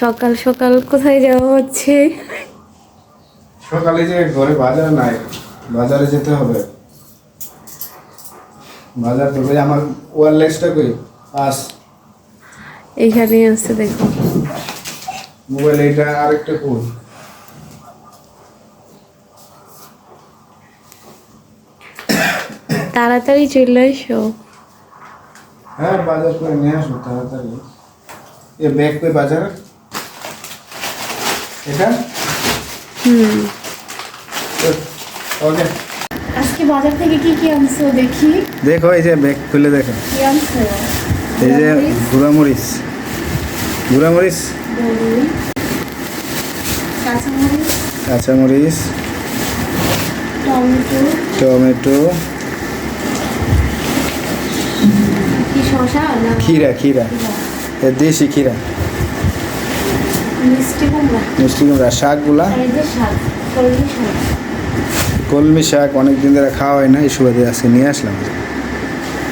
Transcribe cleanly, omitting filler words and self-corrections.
সকাল সকাল কোথায় যাওয়া হচ্ছে? সকালে যে ঘরে বাজার নাই, বাজারে যেতে হবে। বাজার তো কই আমার ওয়্যারলেসটা কই? পাস এইখানেই আছে দেখো। মোবাইল এটা আরেকটা কই? তাড়াতাড়ি চলে এসো। হ্যাঁ বাজার করে নিয়ে আসবো তাড়াতাড়ি। এ ব্যাগ কই বাজার? এটা ওকে। আজকে বাজার থেকে কি কি আনছো দেখি? দেখো এই যে ব্যাগ খুলে দেখো। কি আনছো? এই যে গুঁড়ামরিচ, গুঁড়ামরিচ, দই, কাঁচামরিচ, কাঁচামরিচ, টমেটো, টমেটো, কি শসা না ক্ষীরা, ক্ষীরা, দেশি ক্ষীরা, মিষ্টি কুমড়া, মিষ্টি কুমড়া, শাকগুলা, আর এই যে শাক, কলমি শাক। কলমি শাক অনেক দিন ধরে খাওয়া হয় না, এই সুবাদে আজকে নিয়ে আসলাম।